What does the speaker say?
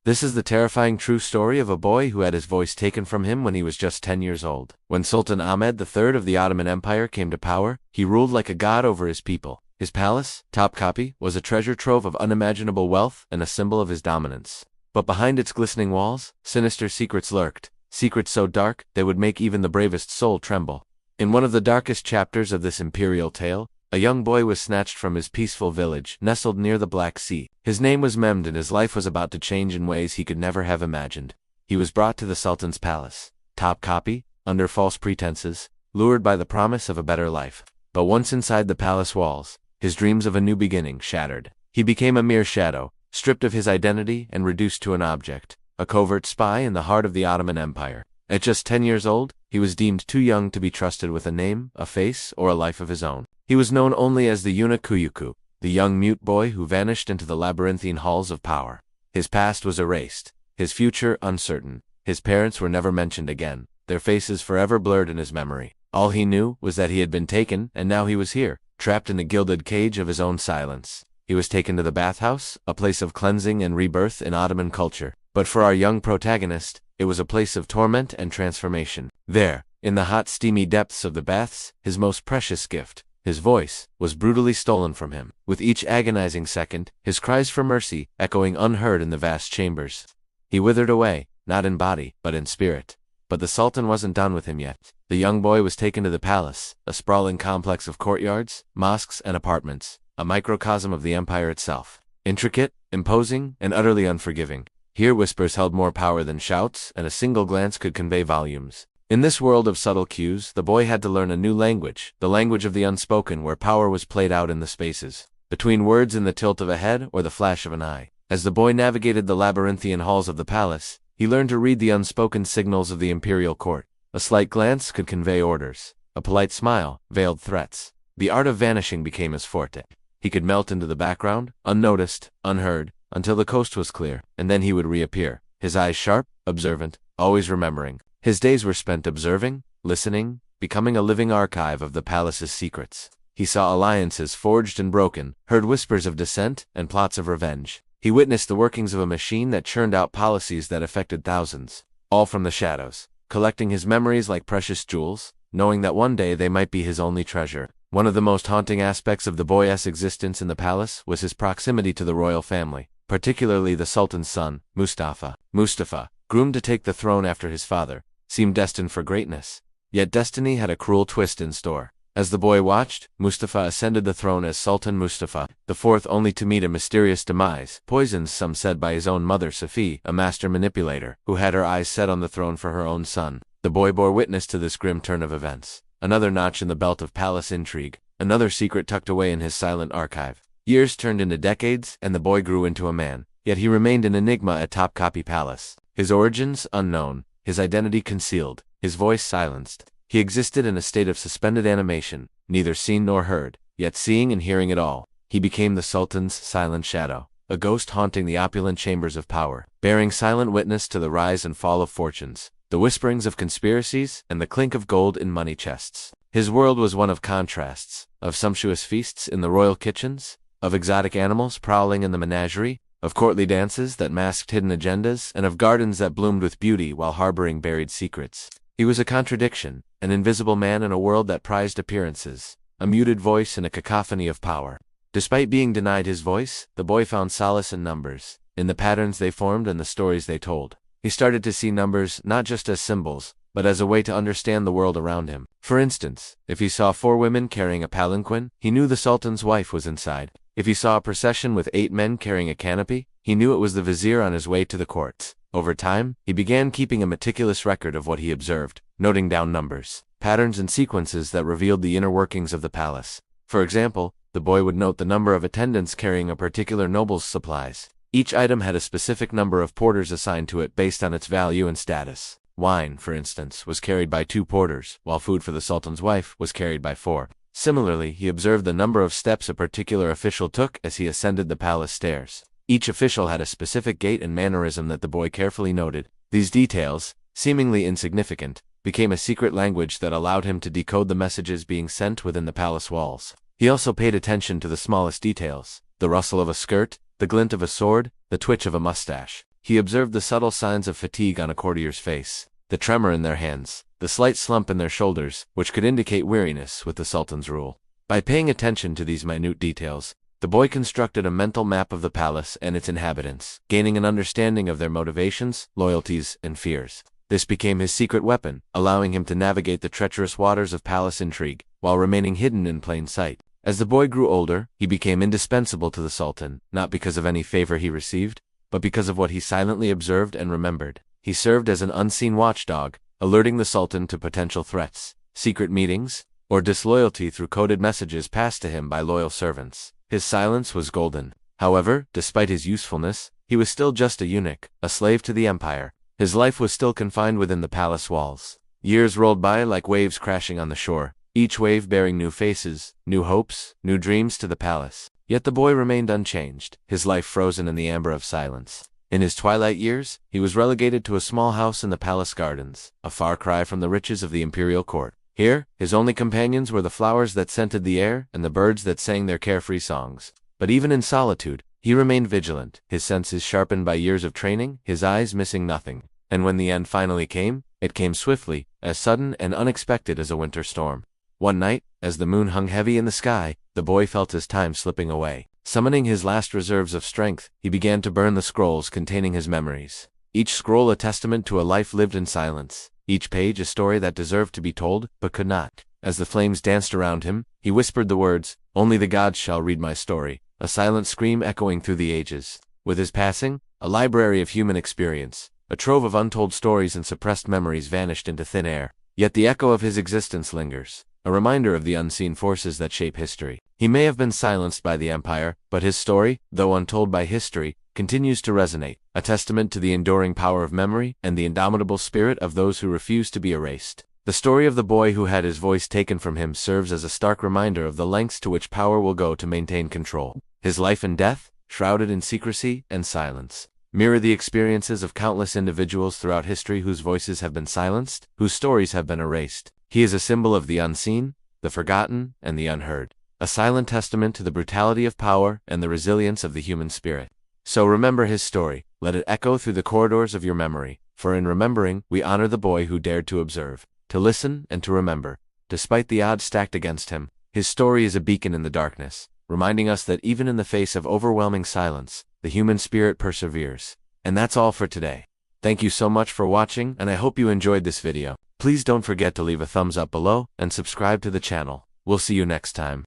This is the terrifying true story of a boy who had his voice taken from him when he was just 10 years old. When Sultan Ahmed III of the Ottoman Empire came to power, he ruled like a god over his people. His palace, Topkapi, was a treasure trove of unimaginable wealth and a symbol of his dominance. But behind its glistening walls, sinister secrets lurked, secrets so dark they would make even the bravest soul tremble. In one of the darkest chapters of this imperial tale, a young boy was snatched from his peaceful village, nestled near the Black Sea. His name was Mehmed and his life was about to change in ways he could never have imagined. He was brought to the Sultan's palace, Topkapi, under false pretenses, lured by the promise of a better life. But once inside the palace walls, his dreams of a new beginning shattered. He became a mere shadow, stripped of his identity and reduced to an object, a covert spy in the heart of the Ottoman Empire. At just 10 years old, he was deemed too young to be trusted with a name, a face, or a life of his own. He was known only as the eunuch, the young mute boy who vanished into the labyrinthine halls of power. His past was erased, his future uncertain. His parents were never mentioned again, their faces forever blurred in his memory. All he knew was that he had been taken, and now he was here, trapped in the gilded cage of his own silence. He was taken to the bathhouse, a place of cleansing and rebirth in Ottoman culture. But for our young protagonist, it was a place of torment and transformation. There, in the hot steamy depths of the baths, his most precious gift, his voice, was brutally stolen from him. With each agonizing second, his cries for mercy echoing unheard in the vast chambers. He withered away, not in body, but in spirit. But the Sultan wasn't done with him yet. The young boy was taken to the palace, a sprawling complex of courtyards, mosques, and apartments, a microcosm of the empire itself. Intricate, imposing, and utterly unforgiving. Here whispers held more power than shouts, and a single glance could convey volumes. In this world of subtle cues, the boy had to learn a new language, the language of the unspoken, where power was played out in the spaces between words in the tilt of a head or the flash of an eye. As the boy navigated the labyrinthian halls of the palace, he learned to read the unspoken signals of the imperial court. A slight glance could convey orders. A polite smile veiled threats. The art of vanishing became his forte. He could melt into the background, unnoticed, unheard, until the coast was clear, and then he would reappear, his eyes sharp, observant, always remembering. His days were spent observing, listening, becoming a living archive of the palace's secrets. He saw alliances forged and broken, heard whispers of dissent and plots of revenge. He witnessed the workings of a machine that churned out policies that affected thousands, all from the shadows, collecting his memories like precious jewels, knowing that one day they might be his only treasure. One of the most haunting aspects of the boy's existence in the palace was his proximity to the royal family, particularly the Sultan's son, Mustafa. Mustafa, groomed to take the throne after his father, seemed destined for greatness. Yet destiny had a cruel twist in store. As the boy watched, Mustafa ascended the throne as Sultan Mustafa, the fourth, only to meet a mysterious demise, poisoned, some said, by his own mother Safi, a master manipulator, who had her eyes set on the throne for her own son. The boy bore witness to this grim turn of events. Another notch in the belt of palace intrigue, another secret tucked away in his silent archive. Years turned into decades, and the boy grew into a man. Yet he remained an enigma at Topkapi Palace. His origins unknown, his identity concealed, his voice silenced. He existed in a state of suspended animation, neither seen nor heard, yet seeing and hearing it all. He became the Sultan's silent shadow, a ghost haunting the opulent chambers of power, bearing silent witness to the rise and fall of fortunes, the whisperings of conspiracies, and the clink of gold in money chests. His world was one of contrasts, of sumptuous feasts in the royal kitchens, of exotic animals prowling in the menagerie, of courtly dances that masked hidden agendas, and of gardens that bloomed with beauty while harboring buried secrets. He was a contradiction, an invisible man in a world that prized appearances, a muted voice in a cacophony of power. Despite being denied his voice, the boy found solace in numbers, in the patterns they formed and the stories they told. He started to see numbers not just as symbols, but as a way to understand the world around him. For instance, if he saw 4 women carrying a palanquin, he knew the Sultan's wife was inside. If he saw a procession with 8 men carrying a canopy, he knew it was the vizier on his way to the courts. Over time, he began keeping a meticulous record of what he observed, noting down numbers, patterns, and sequences that revealed the inner workings of the palace. For example, the boy would note the number of attendants carrying a particular noble's supplies. Each item had a specific number of porters assigned to it based on its value and status. Wine, for instance, was carried by 2 porters, while food for the Sultan's wife was carried by 4. Similarly, he observed the number of steps a particular official took as he ascended the palace stairs. Each official had a specific gait and mannerism that the boy carefully noted. These details, seemingly insignificant, became a secret language that allowed him to decode the messages being sent within the palace walls. He also paid attention to the smallest details, the rustle of a skirt, the glint of a sword, the twitch of a mustache. he observed the subtle signs of fatigue on a courtier's face, the tremor in their hands, the slight slump in their shoulders, which could indicate weariness with the Sultan's rule. By paying attention to these minute details, the boy constructed a mental map of the palace and its inhabitants, gaining an understanding of their motivations, loyalties, and fears. This became his secret weapon, allowing him to navigate the treacherous waters of palace intrigue, while remaining hidden in plain sight. As the boy grew older, he became indispensable to the Sultan, not because of any favor he received, but because of what he silently observed and remembered. He served as an unseen watchdog, alerting the Sultan to potential threats, secret meetings, or disloyalty through coded messages passed to him by loyal servants. His silence was golden. However, despite his usefulness, he was still just a eunuch, a slave to the empire. His life was still confined within the palace walls. Years rolled by like waves crashing on the shore, each wave bearing new faces, new hopes, new dreams to the palace. Yet the boy remained unchanged, his life frozen in the amber of silence. In his twilight years, he was relegated to a small house in the palace gardens, a far cry from the riches of the imperial court. Here, his only companions were the flowers that scented the air and the birds that sang their carefree songs. But even in solitude, he remained vigilant, his senses sharpened by years of training, his eyes missing nothing. And when the end finally came, it came swiftly, as sudden and unexpected as a winter storm. One night, as the moon hung heavy in the sky, the boy felt his time slipping away. Summoning his last reserves of strength, he began to burn the scrolls containing his memories. Each scroll a testament to a life lived in silence. Each page a story that deserved to be told, but could not. As the flames danced around him, he whispered the words, "Only the gods shall read my story," a silent scream echoing through the ages. With his passing, a library of human experience, a trove of untold stories and suppressed memories vanished into thin air. Yet the echo of his existence lingers, a reminder of the unseen forces that shape history. He may have been silenced by the empire, but his story, though untold by history, continues to resonate, a testament to the enduring power of memory and the indomitable spirit of those who refuse to be erased. The story of the boy who had his voice taken from him serves as a stark reminder of the lengths to which power will go to maintain control. His life and death, shrouded in secrecy and silence, mirror the experiences of countless individuals throughout history whose voices have been silenced, whose stories have been erased. He is a symbol of the unseen, the forgotten, and the unheard, a silent testament to the brutality of power and the resilience of the human spirit. So remember his story, let it echo through the corridors of your memory, for in remembering, we honor the boy who dared to observe, to listen, and to remember. Despite the odds stacked against him, his story is a beacon in the darkness, reminding us that even in the face of overwhelming silence, the human spirit perseveres. And that's all for today. Thank you so much for watching, and I hope you enjoyed this video. Please don't forget to leave a thumbs up below and subscribe to the channel. We'll see you next time.